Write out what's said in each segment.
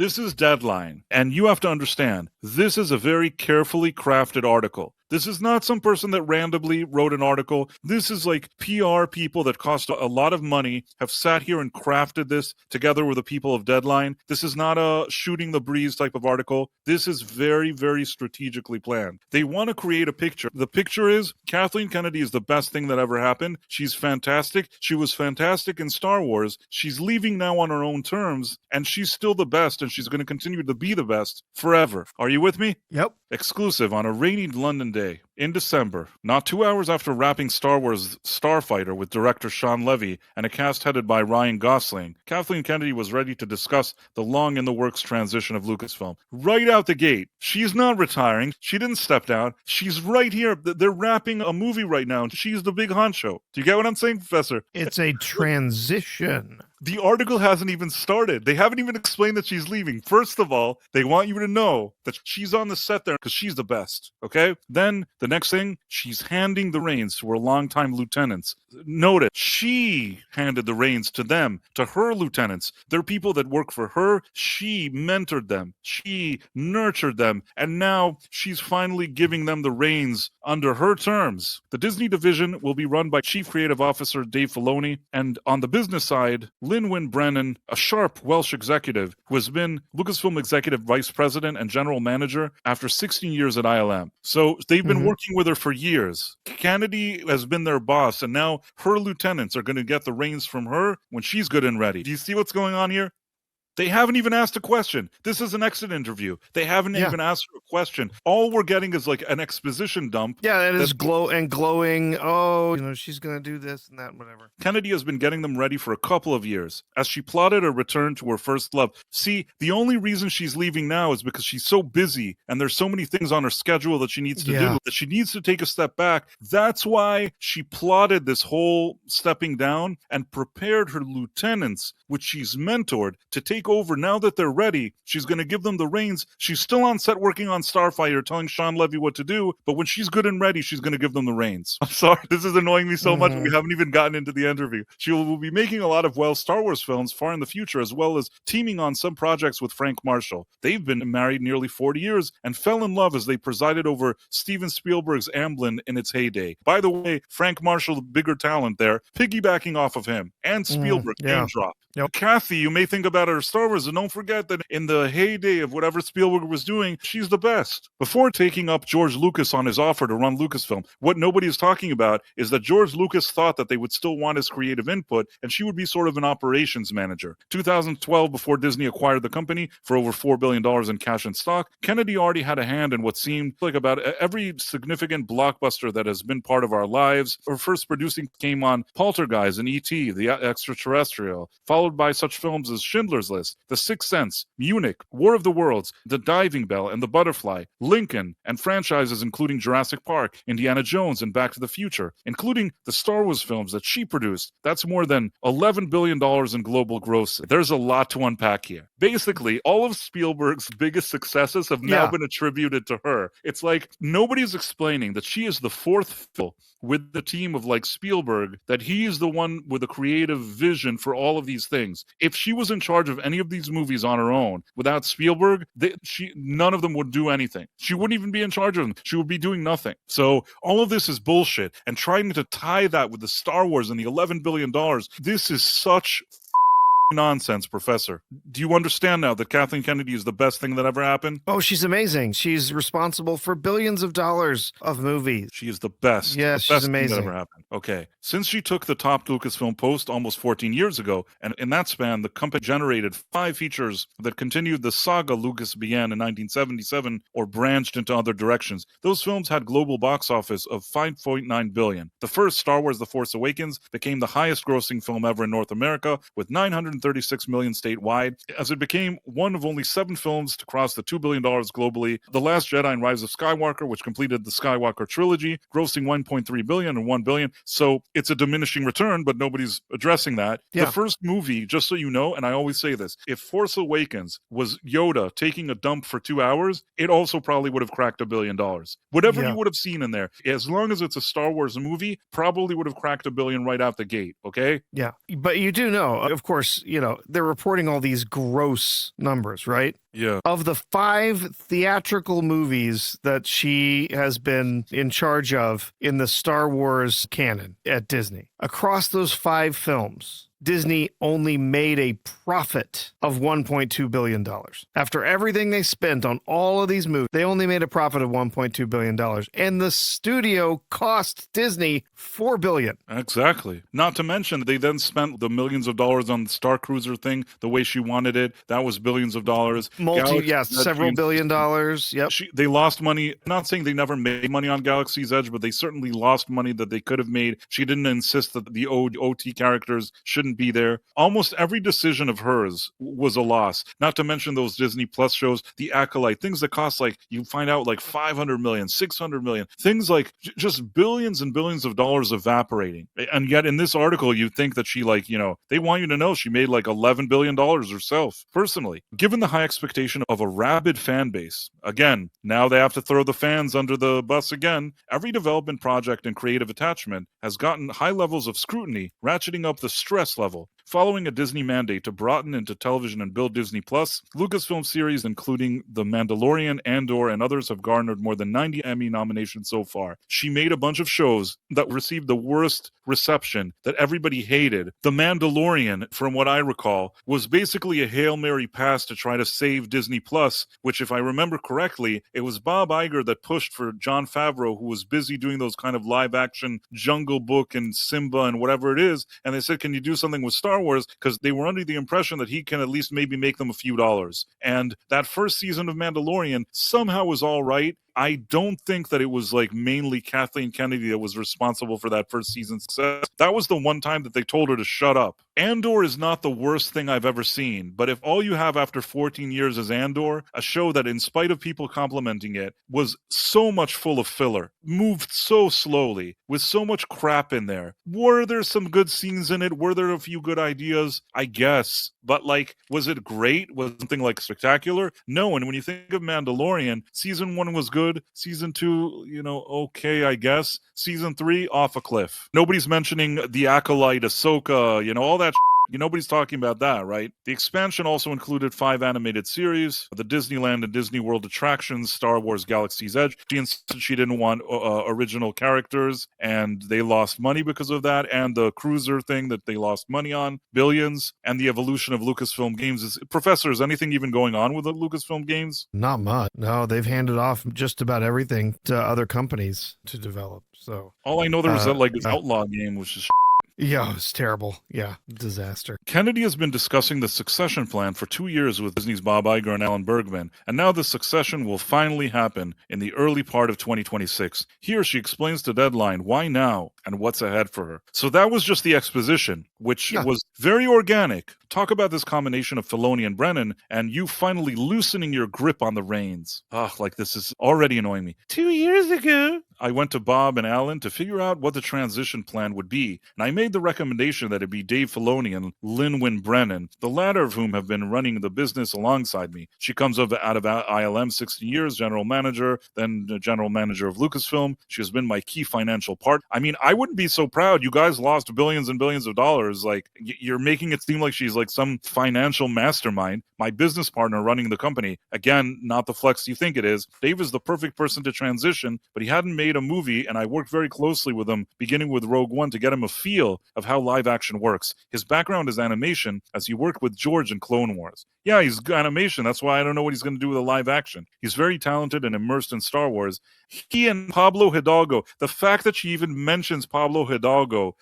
This is Deadline, and you have to understand, this is a very carefully crafted article. This is not some person that randomly wrote an article. This is like PR people that cost a lot of money have sat here and crafted this together with the people of Deadline. This is not a shooting the breeze type of article. This is very, very strategically planned. They want to create a picture. The picture is Kathleen Kennedy is the best thing that ever happened. She's fantastic. She was fantastic in Star Wars. She's leaving now on her own terms, and she's still the best, and she's going to continue to be the best forever. Are you with me? Yep. Exclusive on a rainy London day in December, not 2 hours after wrapping Star Wars Starfighter with director Sean Levy and a cast headed by Ryan Gosling, Kathleen Kennedy was ready to discuss the long-in-the-works transition of Lucasfilm. Right out the gate, she's not retiring. She didn't step down. She's right here. They're wrapping a movie right now, and she's the big honcho. Do you get what I'm saying, Professor? It's a transition. The article hasn't even started. They haven't even explained that she's leaving. First of all, they want you to know that she's on the set there because she's the best, okay? Then, the next thing, she's handing the reins to her longtime lieutenants. Notice, she handed the reins to them, to her lieutenants. They're people that work for her. She mentored them. She nurtured them. And now, she's finally giving them the reins under her terms. The Disney division will be run by Chief Creative Officer Dave Filoni. And on the business side, Lynn Brennan, a sharp Welsh executive who has been Lucasfilm Executive Vice President and General Manager after 16 years at ILM. So they've been working with her for years. Kennedy has been their boss, and now her lieutenants are going to get the reins from her when she's good and ready. Do you see what's going on here? They haven't even asked a question. This is an exit interview. They haven't even asked her a question. All we're getting is like an exposition dump. Yeah, it is glowing. Oh, she's going to do this and that, whatever. Kennedy has been getting them ready for a couple of years as she plotted a return to her first love. See, the only reason she's leaving now is because she's so busy and there's so many things on her schedule that she needs to do that she needs to take a step back. That's why she plotted this whole stepping down and prepared her lieutenants, which she's mentored, to take over. Now that they're ready, she's going to give them the reins. She's still on set working on Starfighter, telling Sean Levy what to do, but when she's good and ready, she's going to give them the reins. I'm sorry, this is annoying me so much. We haven't even gotten into the interview. She will be making a lot of Star Wars films far in the future, as well as teaming on some projects with Frank Marshall. They've been married nearly 40 years and fell in love as they presided over Steven Spielberg's Amblin in its heyday. By the way, Frank Marshall, the bigger talent there, piggybacking off of him, and Spielberg, name drop. Yep. Kathy, you may think about her Star Wars, and don't forget that in the heyday of whatever Spielberg was doing, she's the best. Before taking up George Lucas on his offer to run Lucasfilm, what nobody is talking about is that George Lucas thought that they would still want his creative input, and she would be sort of an operations manager. 2012, before Disney acquired the company for over $4 billion in cash and stock, Kennedy already had a hand in what seemed like about every significant blockbuster that has been part of our lives. Her first producing came on Poltergeist and E.T., The Extraterrestrial, followed by such films as Schindler's List, The Sixth Sense, Munich, War of the Worlds, The Diving Bell and the Butterfly, Lincoln, and franchises including Jurassic Park, Indiana Jones, and Back to the Future, including the Star Wars films that she produced. That's more than $11 billion in global gross. There's a lot to unpack here. Basically, all of Spielberg's biggest successes have now been attributed to her. It's like nobody's explaining that she is the fourth film with the team of like Spielberg, that he is the one with a creative vision for all of these things. If she was in charge of any of these movies on her own, without Spielberg, none of them would do anything. She wouldn't even be in charge of them. She would be doing nothing. So all of this is bullshit. And trying to tie that with the Star Wars and the $11 billion, this is such nonsense, Professor. Do you understand now that Kathleen Kennedy is the best thing that ever happened? Oh, she's amazing. She's responsible for billions of dollars of movies. She is the best. Yeah, the she's best amazing. thing that ever happened. Okay. Since she took the top Lucasfilm post almost 14 years ago, and in that span, the company generated 5 features that continued the saga Lucas began in 1977 or branched into other directions. Those films had global box office of $5.9 billion. The first, Star Wars The Force Awakens, became the highest grossing film ever in North America with $936 million statewide, as it became one of only 7 films to cross the $2 billion globally. The Last Jedi and Rise of Skywalker, which completed the Skywalker trilogy, grossing $1.3 billion and $1 billion. So it's a diminishing return, but nobody's addressing that. Yeah. The first movie, just so you know, and I always say this, if Force Awakens was Yoda taking a dump for 2 hours, it also probably would have cracked $1 billion. Whatever you would have seen in there, as long as it's a Star Wars movie, probably would have cracked $1 billion right out the gate, okay? Yeah, but you do know, of course, they're reporting all these gross numbers, right? Yeah. Of the 5 theatrical movies that she has been in charge of in the Star Wars canon at Disney, across those 5 films, Disney only made a profit of $1.2 billion. After everything they spent on all of these movies, they only made a profit of $1.2 billion. And the studio cost Disney $4 billion. Exactly. Not to mention, they then spent the millions of dollars on the Star Cruiser thing the way she wanted it. That was billions of dollars. Several billion dollars. Yep. They lost money. I'm not saying they never made money on Galaxy's Edge, but they certainly lost money that they could have made. She didn't insist that the OT characters shouldn't be there. Almost every decision of hers was a loss. Not to mention those Disney Plus shows, The Acolyte, things that cost you find out 500 million, 600 million, things just billions and billions of dollars evaporating. And yet in this article, you think that she they want you to know she made $11 billion herself personally. Given the high expectation of a rabid fan base, again, now they have to throw the fans under the bus again. Every development project and creative attachment has gotten high levels of scrutiny, ratcheting up the stress level. Following a Disney mandate to broaden into television and build Disney Plus, Lucasfilm series including The Mandalorian, Andor, and others have garnered more than 90 Emmy nominations so far. She made a bunch of shows that received the worst reception that everybody hated. The Mandalorian, from what I recall, was basically a Hail Mary pass to try to save Disney Plus, which, if I remember correctly, it was Bob Iger that pushed for Jon Favreau, who was busy doing those kind of live-action Jungle Book and Simba and whatever it is, and they said, can you do something with Star Wars? Because they were under the impression that he can at least maybe make them a few dollars. And that first season of Mandalorian somehow was all right. I don't think that it was mainly Kathleen Kennedy that was responsible for that first season's success. That was the one time that they told her to shut up. Andor is not the worst thing I've ever seen, but if all you have after 14 years is Andor, a show that in spite of people complimenting it was so much full of filler, moved so slowly, with so much crap in there. Were there some good scenes in it? Were there a few good ideas? I guess. But was it great? Was something spectacular? No, and when you think of Mandalorian, season 1 was good. Season 2, okay, I guess. Season 3, off a cliff. Nobody's mentioning The Acolyte, Ahsoka, all that nobody's talking about that, right? The expansion also included 5 animated series, the Disneyland and Disney World attractions, Star Wars Galaxy's Edge. She insisted she didn't want original characters, and they lost money because of that, and the cruiser thing that they lost money on, billions, and the evolution of Lucasfilm Games. Professor, is anything even going on with the Lucasfilm Games? Not much. No, they've handed off just about everything to other companies to develop. So all I know there was this Outlaw game, which is yeah, it's terrible. Yeah, disaster. Kennedy has been discussing the succession plan for 2 years with Disney's Bob Iger and Alan Bergman, and now the succession will finally happen in the early part of 2026. Here she explains to Deadline why now and what's ahead for her. So that was just the exposition, which was very organic. Talk about this combination of Filoni and Brennan, and you finally loosening your grip on the reins. This is already annoying me. 2 years ago, I went to Bob and Alan to figure out what the transition plan would be, and I made the recommendation that it be Dave Filoni and Lin-Win Brennan, the latter of whom have been running the business alongside me. She comes out of ILM 60 years, general manager, then general manager of Lucasfilm. She has been my key financial part. I mean, I wouldn't be so proud. You guys lost billions and billions of dollars. You're making it seem like she's some financial mastermind. My business partner running the company, again, not the flex you think it is. Dave is the perfect person to transition, but he hadn't made a movie, and I worked very closely with him, beginning with Rogue One, to get him a feel of how live action works. His background is animation, as he worked with George in Clone Wars. Yeah, he's animation. That's why I don't know what he's going to do with a live action. He's very talented and immersed in Star Wars. He and Pablo Hidalgo, the fact that she even mentions Pablo Hidalgo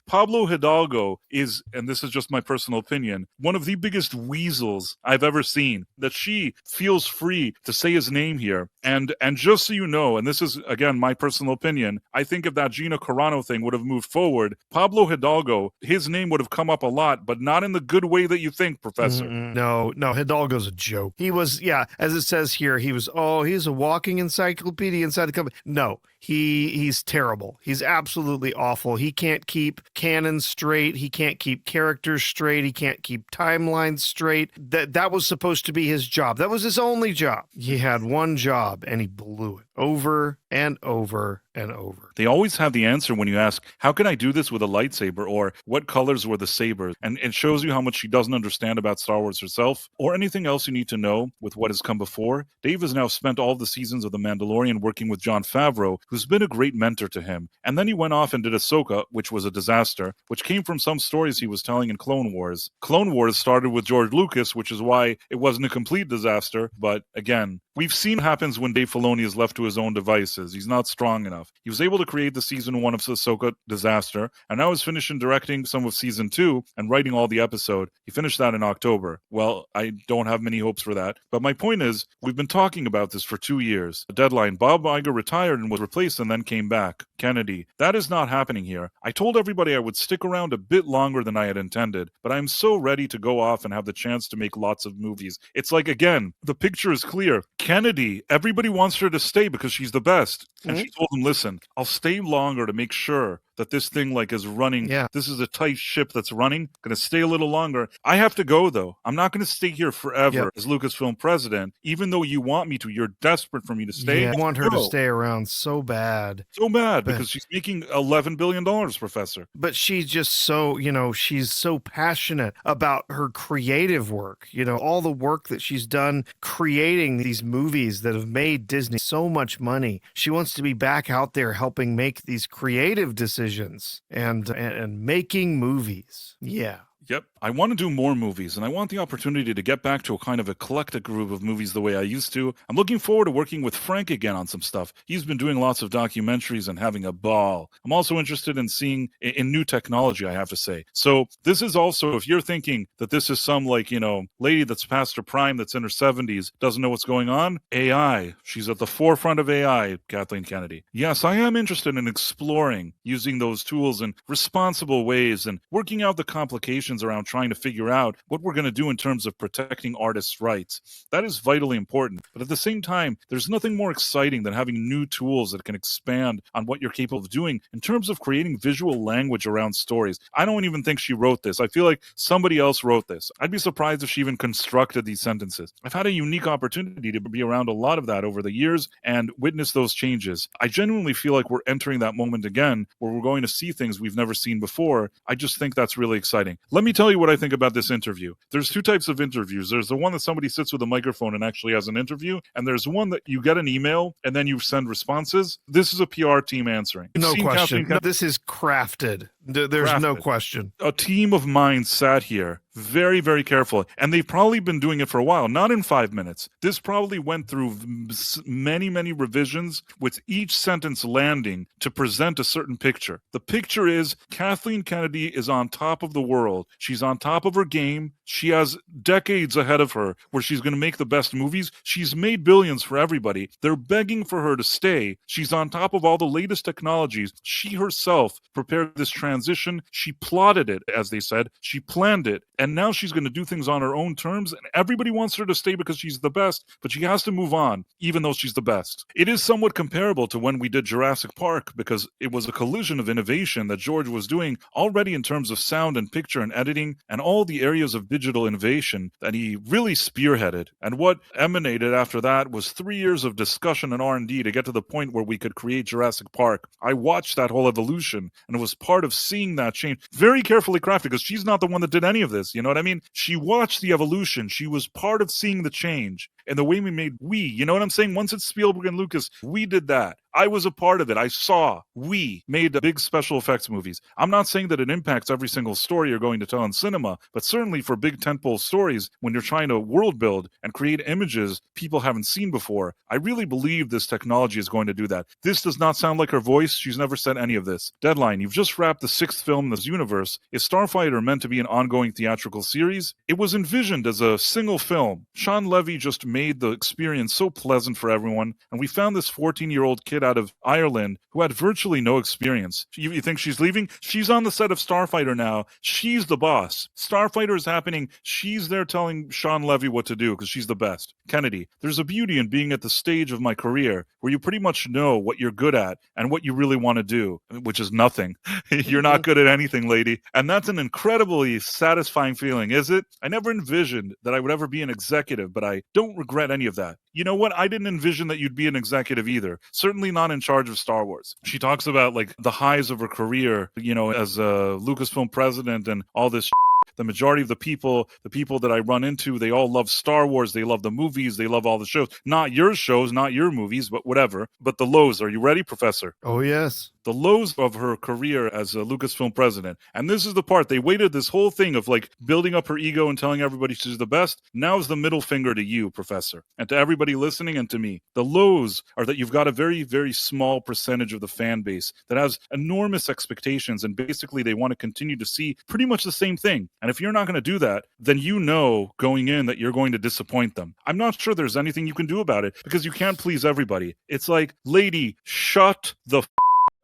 is, and this is just my personal opinion, one of the biggest weasels I've ever seen, that she feels free to say his name here. And just so you know, and this is, again, my personal opinion, I think if that Gina Carano thing would have moved forward, Pablo Hidalgo, his name would have come up a lot, but not in the good way that you think, Professor. No, Hidalgo's a joke. He was, as it says here, he's a walking encyclopedia inside the company. No, he's terrible. He's absolutely awful. He can't keep canon straight. He can't keep characters straight. He can't keep timelines straight. That was supposed to be his job. That was his only job. He had one job, and he blew it over and over and over. They always have the answer when you ask, how can I do this with a lightsaber? Or what colors were the sabers? And it shows you how much she doesn't understand about Star Wars herself or anything else you need to know with what has come before. Dave has now spent all the seasons of The Mandalorian working with Jon Favreau, who's been a great mentor to him. And then he went off and did Ahsoka, which was a disaster, which came from some stories he was telling in Clone Wars. Clone Wars started with George Lucas, which is why it wasn't a complete disaster. But again, we've seen what happens when Dave Filoni is left to his own devices. He's not strong enough. He was able to create the season 1 of Ahsoka disaster, and now he's finishing directing some of season 2 and writing all the episode. He finished that in October. Well, I don't have many hopes for that. But my point is, we've been talking about this for 2 years. The deadline, Bob Iger retired and was replaced and then came back. Kennedy. That is not happening here. I told everybody I would stick around a bit longer than I had intended, but I'm so ready to go off and have the chance to make lots of movies. It's like, again, the picture is clear. Kennedy, everybody wants her to stay because she's the best. And she told him, listen, I'll stay longer to make sure that this thing is running. Yeah. This is a tight ship that's running. Going to stay a little longer. I have to go, though. I'm not going to stay here forever as Lucasfilm president, even though you want me to. You're desperate for me to stay. Yeah, I want her to stay around so bad. So bad, because she's making $11 billion, Professor. But she's just so, she's so passionate about her creative work. All the work that she's done creating these movies that have made Disney so much money. She wants to be back out there helping make these creative decisions and making movies. Yeah. Yep. I want to do more movies, and I want the opportunity to get back to a kind of eclectic group of movies the way I used to. I'm looking forward to working with Frank again on some stuff. He's been doing lots of documentaries and having a ball. I'm also interested in seeing in new technology, I have to say. So this is also, if you're thinking that this is some lady that's past her prime, that's in her 70s, doesn't know what's going on, AI. She's at the forefront of AI, Kathleen Kennedy. Yes, I am interested in exploring using those tools in responsible ways and working out the complications around trying to figure out what we're going to do in terms of protecting artists' rights. That is vitally important. But at the same time, there's nothing more exciting than having new tools that can expand on what you're capable of doing in terms of creating visual language around stories. I don't even think she wrote this. I feel like somebody else wrote this. I'd be surprised if she even constructed these sentences. I've had a unique opportunity to be around a lot of that over the years and witness those changes. I genuinely feel like we're entering that moment again where we're going to see things we've never seen before. I just think that's really exciting. Let me tell you what I think about this interview. There's two types of interviews. There's the one that somebody sits with a microphone and actually has an interview, and there's one that you get an email and then you send responses. This is a PR team answering. No question. This is crafted. There's no question. A team of minds sat here very, very careful. And they've probably been doing it for a while, not in 5 minutes. This probably went through many, many revisions with each sentence landing to present a certain picture. The picture is Kathleen Kennedy is on top of the world. She's on top of her game. She has decades ahead of her where she's going to make the best movies. She's made billions for everybody. They're begging for her to stay. She's on top of all the latest technologies. She herself prepared this transition. She plotted it, as they said. She planned it. And now she's going to do things on her own terms. And everybody wants her to stay because she's the best, but she has to move on, even though she's the best. It is somewhat comparable to when we did Jurassic Park, because it was a collision of innovation that George was doing already in terms of sound and picture and editing and all the areas of digital innovation that he really spearheaded. And what emanated after that was 3 years of discussion and R&D to get to the point where we could create Jurassic Park. I watched that whole evolution and it was part of seeing that change. Very carefully crafted, because she's not the one that did any of this. You know what I mean? She watched the evolution. She was part of seeing the change. And the way you know what I'm saying? Once it's Spielberg and Lucas, we did that. I was a part of it. I saw. We made the big special effects movies. I'm not saying that it impacts every single story you're going to tell in cinema, but certainly for big tentpole stories, when you're trying to world build and create images people haven't seen before, I really believe this technology is going to do that. This does not sound like her voice. She's never said any of this. Deadline, you've just wrapped the 6th film in this universe. Is Starfighter meant to be an ongoing theatrical series? It was envisioned as a single film. Sean Levy just made the experience so pleasant for everyone, and we found this 14-year-old kid out of Ireland who had virtually no experience. You think she's leaving? She's on the set of Starfighter now. She's the boss. Starfighter is happening. She's there telling Sean Levy what to do because she's the best. Kennedy, there's a beauty in being at the stage of my career where you pretty much know what you're good at and what you really want to do, which is nothing. You're not good at anything, lady. And that's an incredibly satisfying feeling, is it? I never envisioned that I would ever be an executive, but I don't regret any of that. You know what? I didn't envision that you'd be an executive either. Certainly not in charge of Star Wars. She talks about like the highs of her career, you know, as a Lucasfilm president and all this. The majority of the people that I run into, they all love Star Wars. They love the movies. They love all the shows. Not your shows, not your movies, but whatever. But the lows. Are you ready, Professor? Oh, yes. The lows of her career as a Lucasfilm president. And this is the part. They waited this whole thing of like building up her ego and telling everybody she's the best. Now's the middle finger to you, Professor, and to everybody listening and to me. The lows are that you've got a very, very small percentage of the fan base that has enormous expectations. And basically they want to continue to see pretty much the same thing. And if you're not going to do that, then you know going in that you're going to disappoint them. I'm not sure there's anything you can do about it because you can't please everybody. It's like, lady, shut the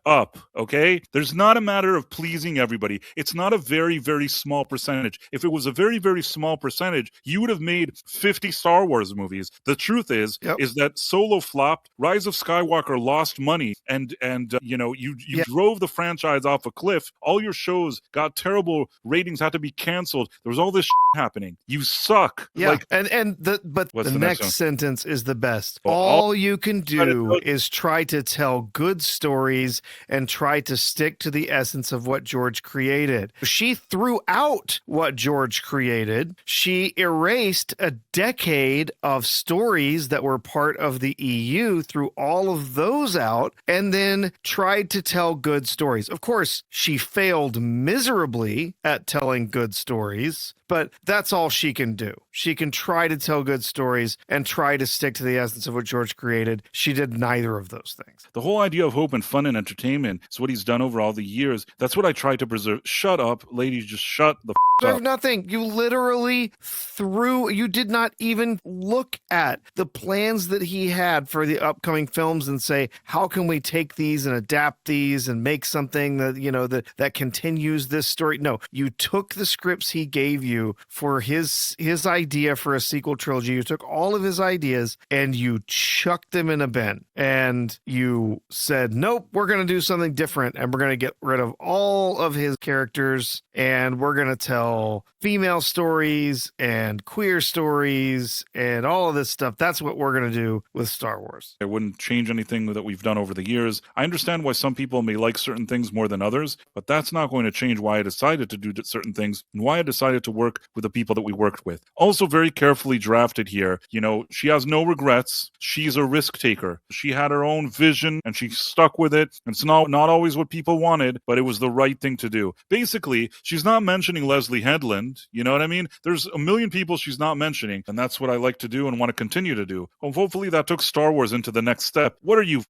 up, okay? There's not a matter of pleasing everybody. It's not a very, very small percentage. If it was a very, very small percentage, you would have made 50 Star Wars movies. The truth is that Solo flopped, Rise of Skywalker lost money, and you know, you drove the franchise off a cliff. All your shows got terrible ratings, had to be canceled. There was all this happening. You suck. Yeah, like, but the next sentence is the best. All you can do is try to tell good stories and try to stick to the essence of what George created. She threw out what George created. She erased a decade of stories that were part of the EU, threw all of those out, and then tried to tell good stories. Of course, she failed miserably at telling good stories, but that's all she can do. She can try to tell good stories and try to stick to the essence of what George created. She did neither of those things. The whole idea of hope and fun and entertainment is what he's done over all the years. That's what I try to preserve. Shut up, ladies. Just shut the up. Nothing. You literally you did not even look at the plans that he had for the upcoming films and say, how can we take these and adapt these and make something that, you know, that continues this story? No, you took the scripts he gave you for his idea for a sequel trilogy. You took all of his ideas and you chucked them in a bin and you said, nope, we're going to do something different and we're going to get rid of all of his characters and we're going to tell female stories and queer stories and all of this stuff. That's what we're going to do with Star Wars. It wouldn't change anything that we've done over the years. I understand why some people may like certain things more than others, but that's not going to change why I decided to do certain things and why I decided to work with the people that we worked with. Also very carefully drafted here. You know, she has no regrets. She's a risk taker. She had her own vision and she stuck with it. It's not always what people wanted, but it was the right thing to do. Basically, she's not mentioning Leslie Headland. You know what I mean? There's a million people she's not mentioning, and that's what I like to do and want to continue to do. Well, hopefully that took Star Wars into the next step. What are you,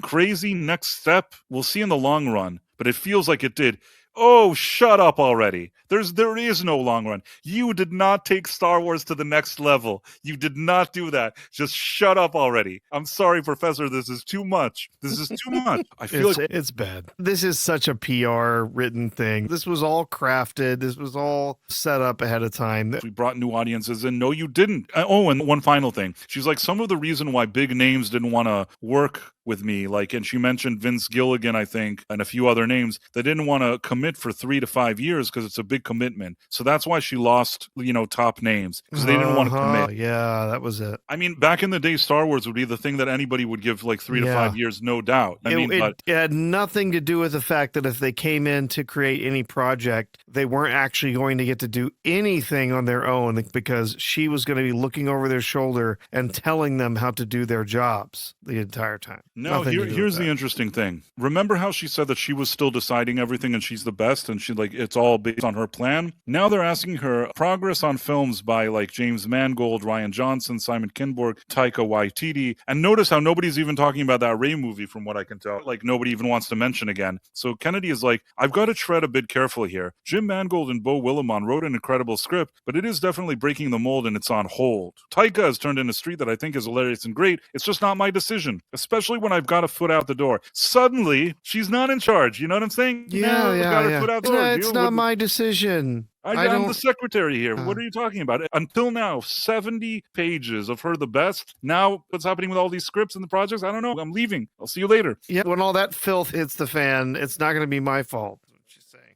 crazy? Next step? We'll see in the long run, but it feels like it did. Oh, shut up already. There is no long run. You did not take Star Wars to the next level. You did not do that. Just shut up already. I'm sorry, Professor. This is too much. This is too much. I feel it's bad. This is such a PR written thing. This was all crafted. This was all set up ahead of time. We brought new audiences in. No, you didn't. Oh, and one final thing. She's like, some of the reason why big names didn't want to work with me, like, and she mentioned Vince Gilligan, I think, and a few other names. They didn't want to commit for 3 to 5 years because it's a big commitment. So that's why she lost, you know, top names because they didn't want to commit. Yeah, that was it. I mean, back in the day, Star Wars would be the thing that anybody would give like 3 to 5 years, no doubt. It had nothing to do with the fact that if they came in to create any project, they weren't actually going to get to do anything on their own because she was going to be looking over their shoulder and telling them how to do their jobs the entire time. No, here's the interesting thing. Remember how she said that she was still deciding everything and she's the best and she like it's all based on her plan? Now they're asking her progress on films by like James Mangold, Rian Johnson, Simon Kinborg, Taika Waititi. And notice how nobody's even talking about that Rey movie from what I can tell. Like nobody even wants to mention again. So Kennedy is like, I've got to tread a bit carefully here. Jim Mangold and Beau Willimon wrote an incredible script, but it is definitely breaking the mold and it's on hold. Taika has turned in a street that I think is hilarious and great. It's just not my decision, especially when I've got a foot out the door. Suddenly, she's not in charge. You know what I'm saying? It's not my decision. I'm the secretary here. What are you talking about? Until now, 70 pages of her the best. Now, what's happening with all these scripts and the projects? I don't know. I'm leaving. I'll see you later. Yeah, when all that filth hits the fan, it's not going to be my fault.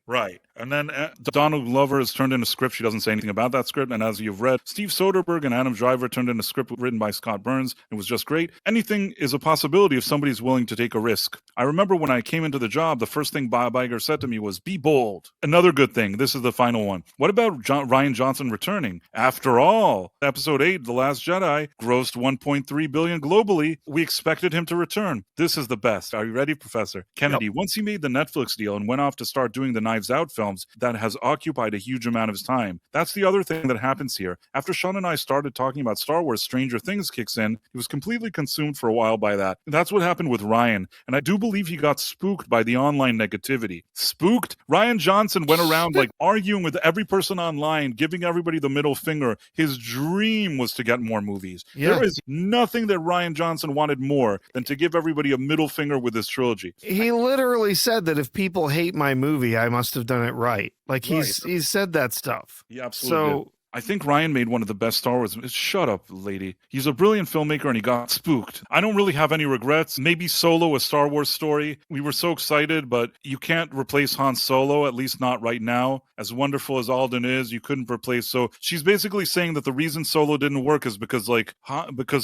Right. And then Donald Glover has turned in a script. She doesn't say anything about that script. And as you've read, Steve Soderbergh and Adam Driver turned in a script written by Scott Burns. It was just great. Anything is a possibility if somebody's willing to take a risk. I remember when I came into the job, the first thing Bob Iger said to me was, be bold. Another good thing. This is the final one. What about Rian Johnson returning? After all, episode 8, The Last Jedi, grossed $1.3 billion globally. We expected him to return. This is the best. Are you ready, Professor Kennedy? Yep. Once he made the Netflix deal and went off to start doing the Knives Out films, that has occupied a huge amount of his time. That's the other thing that happens here. After Sean and I started talking about Star Wars, Stranger Things kicks in. He was completely consumed for a while by that. That's what happened with Ryan. And I do believe he got spooked by the online negativity. Spooked? Rian Johnson went around like arguing with every person online, giving everybody the middle finger. His dream was to get more movies. Yeah. There is nothing that Rian Johnson wanted more than to give everybody a middle finger with his trilogy. He literally said that if people hate my movie, I must have done it right. Like he's said that stuff. He absolutely did. I think Ryan made one of the best Star Wars. Shut up, lady. He's a brilliant filmmaker and he got spooked. I don't really have any regrets. Maybe Solo, a Star Wars story. We were so excited, but you can't replace Han Solo, at least not right now. As wonderful as Alden is, you couldn't replace. So she's basically saying that the reason Solo didn't work is because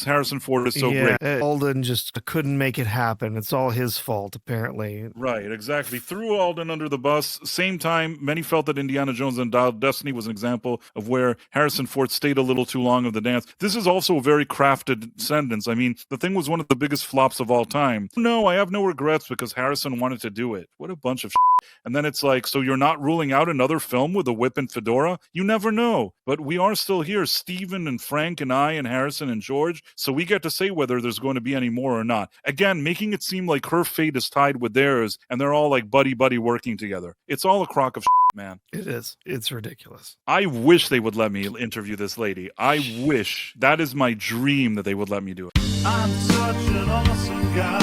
Harrison Ford is so great. Alden just couldn't make it happen. It's all his fault, apparently. Right, exactly. Threw Alden under the bus. Same time, many felt that Indiana Jones and Dial of Destiny was an example of where Harrison Ford stayed a little too long of the dance. This is also a very crafted sentence. I mean, the thing was one of the biggest flops of all time. No, I have no regrets because Harrison wanted to do it. What a bunch of shit. And then it's like, so you're not ruling out another film with a whip and fedora? You never know. But we are still here, Stephen and Frank and I and Harrison and George, so we get to say whether there's going to be any more or not. Again, making it seem like her fate is tied with theirs and they're all like buddy-buddy working together. It's all a crock of shit, man. It is. It's ridiculous. I wish they would let me interview this lady. I wish. That is my dream that they would let me do it. I'm such an awesome guy.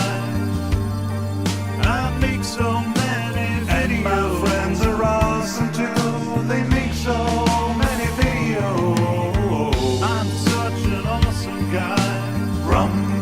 I make so many videos. And my friends are awesome too. They make so many videos. I'm such an awesome guy. From